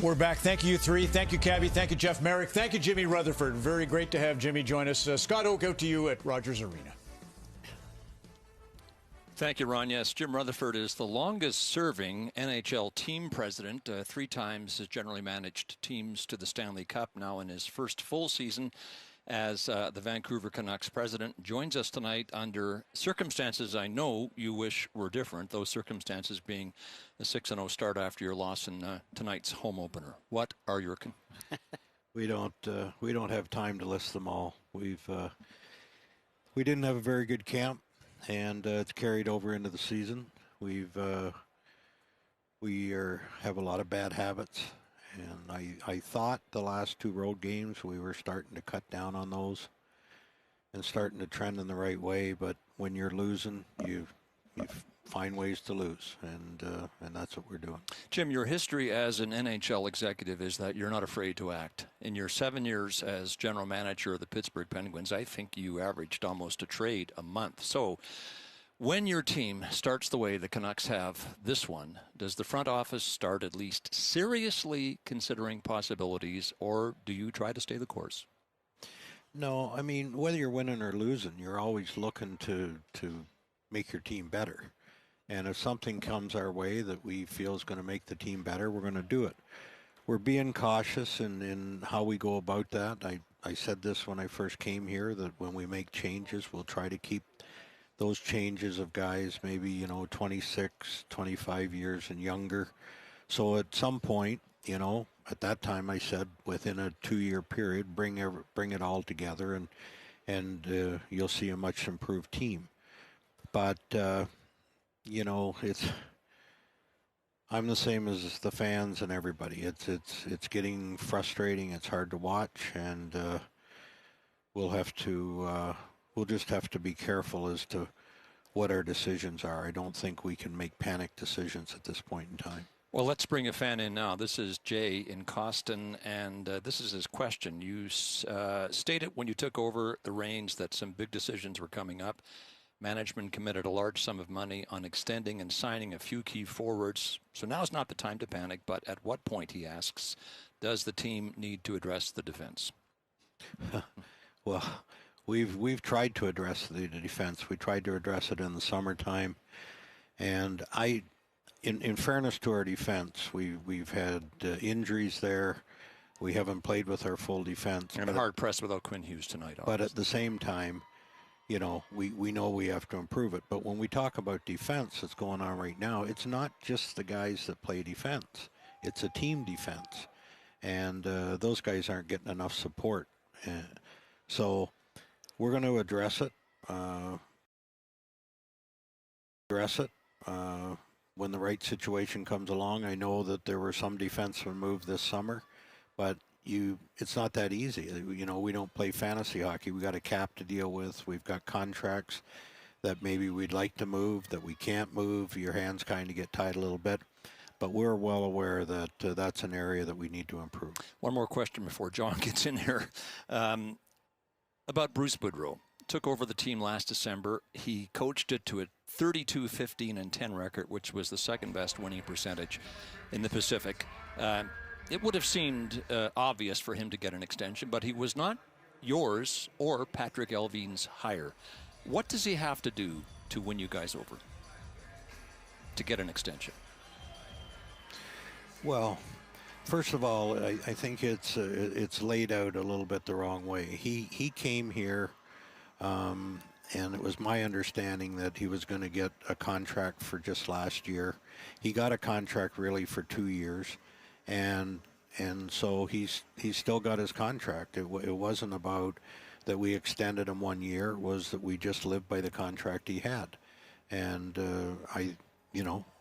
We're back. Thank you, three. Thank you, Cabby. Thank you, Jeff Merrick. Thank you, Jimmy Rutherford. Very great to have Jimmy join us. Scott Oak, out to you at Rogers Arena. Thank you, Ron. Yes, Jim Rutherford is the longest-serving NHL team president. 3 times has generally managed teams to the Stanley Cup. Now in his first full season as the Vancouver Canucks president. Joins us tonight under circumstances I know you wish were different. Those circumstances being a 6-0 start after your loss in tonight's home opener. What are your? We don't have time to list them all. We didn't have a very good camp. And it's carried over into the season. We have a lot of bad habits, and I thought the last 2 road games we were starting to cut down on those and starting to trend in the right way. But when you're losing, you find ways to lose, and that's what we're doing. Jim, your history as an NHL executive is that you're not afraid to act. In your 7 years as general manager of the Pittsburgh Penguins, I think you averaged almost a trade a month. So when your team starts the way the Canucks have this one, does the front office start at least seriously considering possibilities, or do you try to stay the course? No, I mean, whether you're winning or losing, you're always looking to make your team better. And if something comes our way that we feel is going to make the team better, we're going to do it. We're being cautious in how we go about that. I said this when I first came here, that when we make changes, we'll try to keep those changes of guys maybe, 26, 25 years and younger. So at some point, at that time I said within a 2-year period, bring it all together and you'll see a much improved team. But I'm the same as the fans and everybody. It's getting frustrating. It's hard to watch, and we'll just have to be careful as to what our decisions are. I don't think we can make panic decisions at this point in time. Well, let's bring a fan in now. This is Jay in Coston, and this is his question. You stated when you took over the reins that some big decisions were coming up. Management committed a large sum of money on extending and signing a few key forwards. So now's not the time to panic, but at what point, he asks, does the team need to address the defense? Well, we've tried to address the defense. We tried to address it in the summertime. And in fairness to our defense, we've had injuries there. We haven't played with our full defense. And hard pressed without Quinn Hughes tonight. Obviously. But at the same time, we know we have to improve it. But when we talk about defense that's going on right now, it's not just the guys that play defense. It's a team defense. And those guys aren't getting enough support. So we're going to address it. When the right situation comes along. I know that there were some defensemen moved this summer, but it's not that easy. We don't play fantasy hockey. We got a cap to deal with. We've got contracts that maybe we'd like to move, that we can't move. Your hands kind of get tied a little bit. But we're well aware that that's an area that we need to improve. One more question before John gets in here. About Bruce Boudreau. Took over the team last December. He coached it to a 32-15-10 record, which was the second best winning percentage in the Pacific. It would have seemed obvious for him to get an extension, but he was not yours or Patrick Elvine's hire. What does he have to do to win you guys over, to get an extension? Well, first of all, I think it's laid out a little bit the wrong way. He came here, and it was my understanding that he was going to get a contract for just last year. He got a contract really for 2 years. And so he's still got his contract. It wasn't about that we extended him 1 year. It was that we just lived by the contract he had. And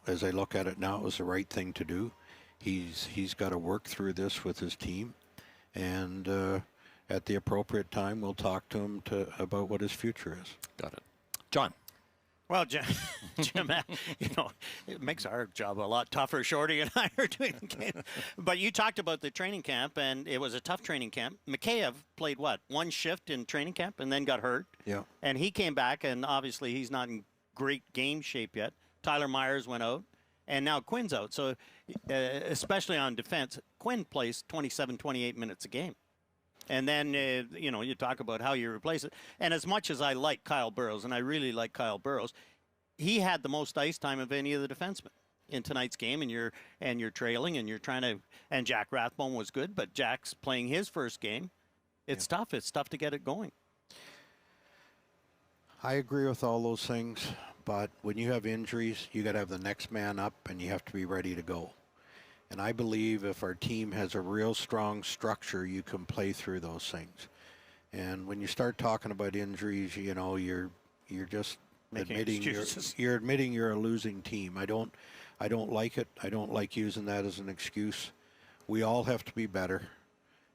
as I look at it now, it was the right thing to do. He's got to work through this with his team, and at the appropriate time, we'll talk to him about what his future is. Got it, John. Well, Jim, it makes our job a lot tougher. Shorty and I are doing the game. But you talked about the training camp, and it was a tough training camp. Mikheyev played, one shift in training camp and then got hurt? Yeah. And he came back, and obviously he's not in great game shape yet. Tyler Myers went out. and now Quinn's out. So, especially on defense, Quinn plays 27, 28 minutes a game. And then, you talk about how you replace it. And as much as I like Kyle Burroughs, and I really like Kyle Burroughs, he had the most ice time of any of the defensemen in tonight's game, and you're trailing, and you're trying to. And Jack Rathbone was good, but Jack's playing his first game. It's tough. It's tough to get it going. I agree with all those things, but when you have injuries, you got to have the next man up, and you have to be ready to go. And I believe if our team has a real strong structure, you can play through those things. And when you start talking about injuries, you're just admitting you're a losing team. I don't like it. I don't like using that as an excuse. We all have to be better,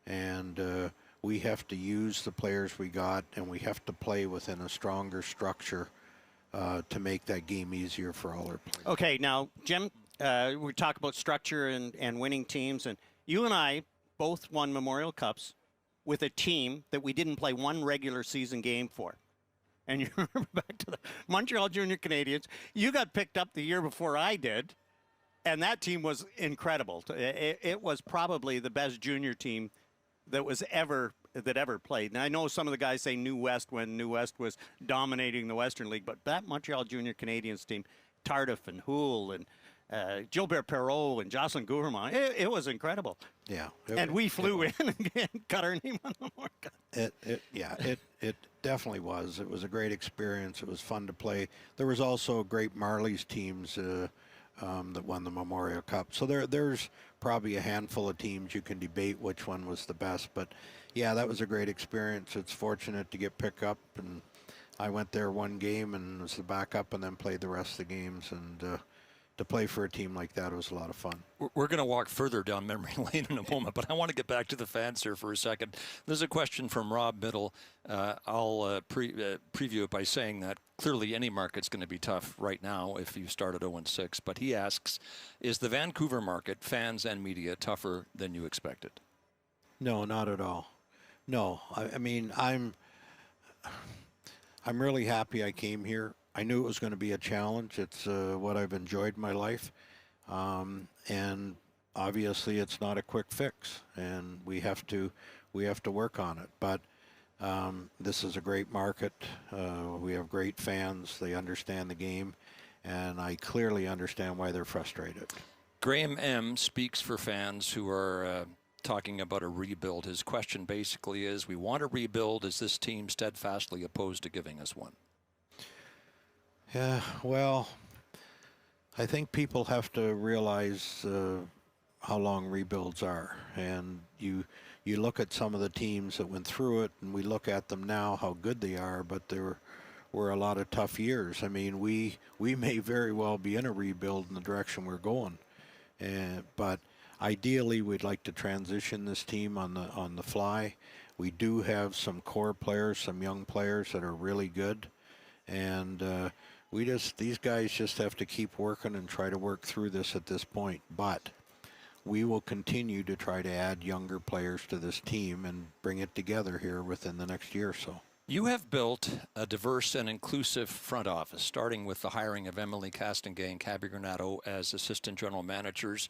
and we have to use the players we got, and we have to play within a stronger structure to make that game easier for all our players. Okay, now, Jim, we talk about structure and winning teams, and you and I both won Memorial Cups with a team that we didn't play one regular season game for. And you remember back to the Montreal Junior Canadiens, you got picked up the year before I did, and that team was incredible. It was probably the best junior team that ever played. And I know some of the guys say New West when New West was dominating the Western League, but that Montreal Junior Canadiens team, Tardif and Houle and Gilbert Perreault and Jocelyn Gouverman, it was incredible. Yeah. And we flew in and got our name on the market. It definitely was. It was a great experience. It was fun to play. There was also great Marlies teams that won the Memorial Cup. So there's probably a handful of teams you can debate which one was the best. But, yeah, that was a great experience. It's fortunate to get picked up. And I went there one game and was the backup and then played the rest of the games. And to play for a team like that was a lot of fun. We're going to walk further down memory lane in a moment, but I want to get back to the fans here for a second. There's a question from Rob Middle. I'll preview it by saying that clearly any market's going to be tough right now if you start at 0-6. But he asks, is the Vancouver market, fans and media, tougher than you expected? No, not at all. No, I mean, I'm really happy I came here. I knew it was going to be a challenge. It's what I've enjoyed in my life. And obviously it's not a quick fix, and we have to work on it. But this is a great market. We have great fans. They understand the game, and I clearly understand why they're frustrated. Graham M. speaks for fans who are talking about a rebuild. His question basically is, we want a rebuild. Is this team steadfastly opposed to giving us one? Yeah, well, I think people have to realize how long rebuilds are. And you look at some of the teams that went through it, and we look at them now, how good they are, but there were a lot of tough years. I mean, we may very well be in a rebuild in the direction we're going. But ideally, we'd like to transition this team on the fly. We do have some core players, some young players that are really good. And these guys just have to keep working and try to work through this at this point. But we will continue to try to add younger players to this team and bring it together here within the next year or so. You have built a diverse and inclusive front office, starting with the hiring of Emily Castonguay and Cabby Granato as assistant general managers,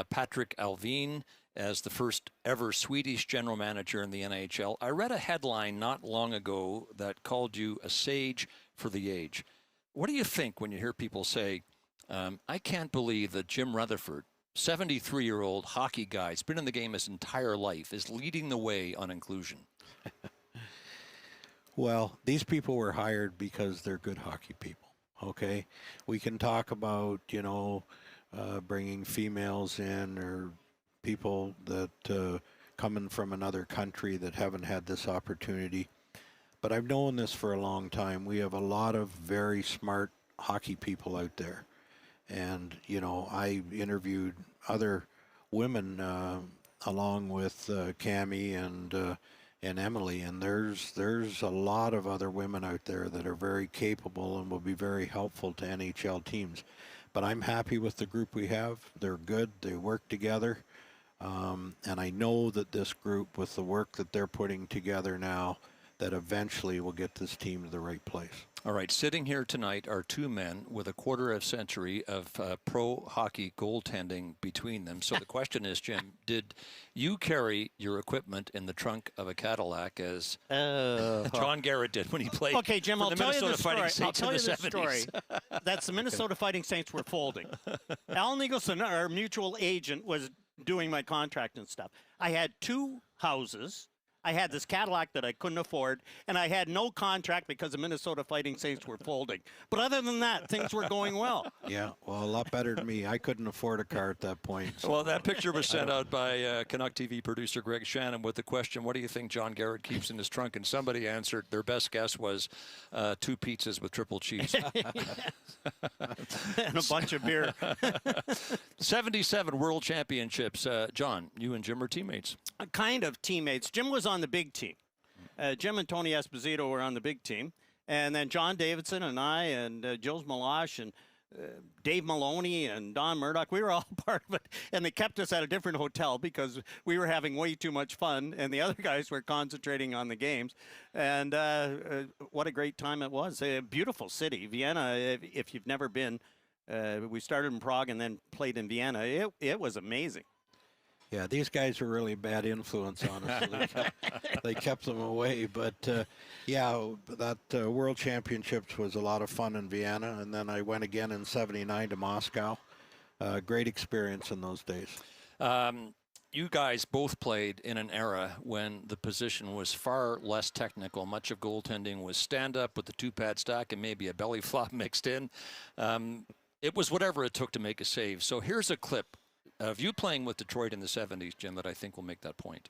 Patrick Alvin as the first ever Swedish general manager in the NHL. I read a headline not long ago that called you a sage for the age. What do you think when you hear people say, I can't believe that Jim Rutherford, 73-year-old hockey guy, has been in the game his entire life, is leading the way on inclusion? Well, these people were hired because they're good hockey people, okay? We can talk about, bringing females in or people that coming from another country that haven't had this opportunity. But I've known this for a long time. We have a lot of very smart hockey people out there. And, I interviewed other women along with Cammie and Emily, and there's a lot of other women out there that are very capable and will be very helpful to NHL teams. But I'm happy with the group we have. They're good. They work together. And I know that this group, with the work that they're putting together now, that eventually will get this team to the right place. All right, sitting here tonight are two men with a quarter of a century of pro hockey goaltending between them. So the question is, Jim, did you carry your equipment in the trunk of a Cadillac as John Garrett did when he played okay, Jim, for I'll the tell you Minnesota the Fighting story. I'll Saints tell in you the the 70s? story. That's the Minnesota Fighting Saints were folding. Al Nicholson, our mutual agent, was doing my contract and stuff. I had 2 houses. I had this Cadillac that I couldn't afford, and I had no contract because the Minnesota Fighting Saints were folding. But other than that, things were going well. Yeah, well, a lot better than me. I couldn't afford a car at that point. So. Well, that picture was sent out by Canuck TV producer Greg Shannon with the question, what do you think John Garrett keeps in his trunk? And somebody answered, their best guess was 2 pizzas with triple cheese. And a bunch of beer. 77 World Championships. John, you and Jim are teammates. Kind of teammates. Jim was on the big team. Jim and Tony Esposito were on the big team. And then John Davidson and I and Jules Malash and Dave Maloney and Don Murdoch, we were all part of it. And they kept us at a different hotel because we were having way too much fun. And the other guys were concentrating on the games. And what a great time it was. A beautiful city. Vienna, if you've never been, we started in Prague and then played in Vienna. It was amazing. Yeah, these guys were really bad influence on us. So they kept them away. But, yeah, that World Championships was a lot of fun in Vienna. And then I went again in '79 to Moscow. Great experience in those days. You guys both played in an era when the position was far less technical. Much of goaltending was stand-up with the 2-pad stack and maybe a belly flop mixed in. It was whatever it took to make a save. So here's a clip of you playing with Detroit in the 70s, Jim, that I think will make that point.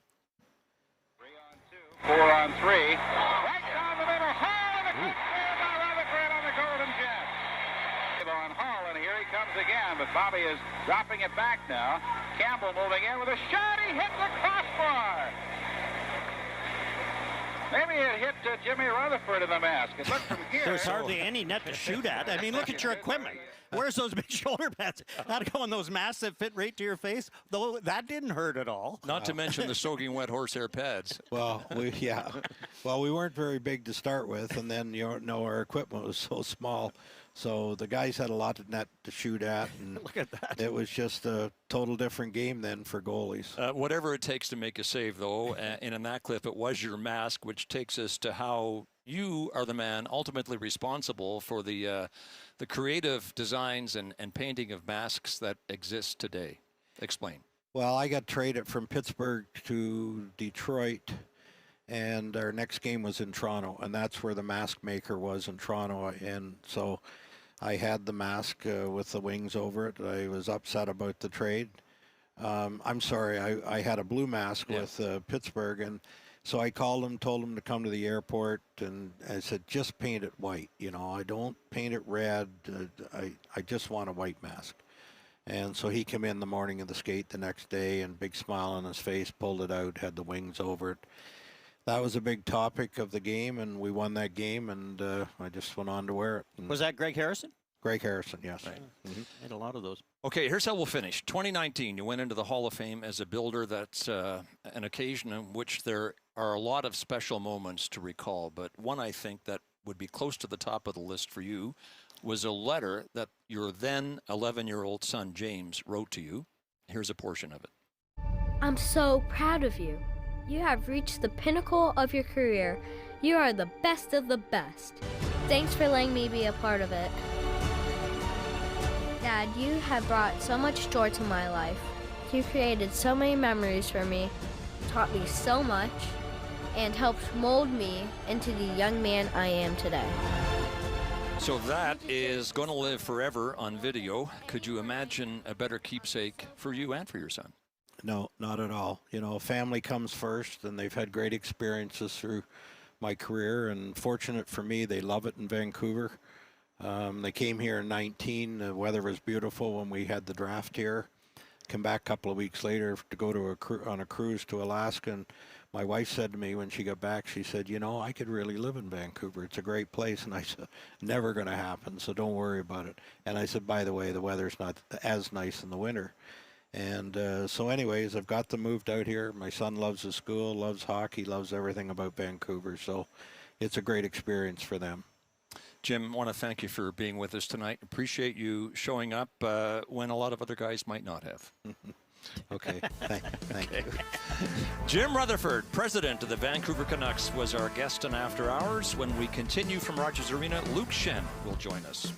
3 on 2, 4 on 3. Right down the middle. Hall and a quick clear by Rutherford on the Golden Jet. On Hall, and here he comes again, but Bobby is dropping it back now. Campbell moving in with a shot. He hit the crossbar. Maybe it hit Jimmy Rutherford in the mask. It looked from here. There's hardly any net to shoot at. I mean, look at your equipment. Where's those big shoulder pads? How to go on those masks that fit right to your face? Though that didn't hurt at all. Not to mention the soaking wet horsehair pads. Well, we weren't very big to start with, and then our equipment was so small, so the guys had a lot of net to shoot at, and Look at that. it was just a total different game then for goalies. Whatever it takes to make a save, though, and in that clip, it was your mask, which takes us to how you are the man ultimately responsible for the creative designs and painting of masks that exist today. Explain. Well, I got traded from Pittsburgh to Detroit, and our next game was in Toronto, and that's where the mask maker was in Toronto. And so I had the mask with the wings over it. I was upset about the trade. I'm sorry, I had a blue mask with Pittsburgh, and so I called him, told him to come to the airport, and I said, just paint it white. I don't paint it red. I just want a white mask. And so he came in the morning of the skate the next day, and big smile on his face, pulled it out, had the wings over it. That was a big topic of the game, and we won that game, and I just went on to wear it. And Was that Greg Harrison? Greg Harrison, yes. Right. I had a lot of those. Okay, here's how we'll finish. 2019, you went into the Hall of Fame as a builder. That's an occasion in which there are a lot of special moments to recall, but one I think that would be close to the top of the list for you was a letter that your then 11-year-old son, James, wrote to you. Here's a portion of it. I'm so proud of you. You have reached the pinnacle of your career. You are the best of the best. Thanks for letting me be a part of it. Dad, you have brought so much joy to my life. You created so many memories for me, taught me so much, and helped mold me into the young man I am today. So that is going to live forever on video. Could you imagine a better keepsake for you and for your son? No, not at all. Family comes first, and they've had great experiences through my career, and fortunate for me, they love it in Vancouver. They came here in 19. The weather was beautiful when we had the draft here. Come back a couple of weeks later to go to on a cruise to Alaska, and my wife said to me when she got back, she said, I could really live in Vancouver. It's a great place. And I said, never going to happen, so don't worry about it. And I said, by the way, the weather's not as nice in the winter. And so anyways, I've got them moved out here. My son loves the school, loves hockey, loves everything about Vancouver. So it's a great experience for them. Jim, I want to thank you for being with us tonight. Appreciate you showing up when a lot of other guys might not have. Okay, thank you. Jim Rutherford, president of the Vancouver Canucks, was our guest on After Hours. When we continue from Rogers Arena, Luke Shen will join us.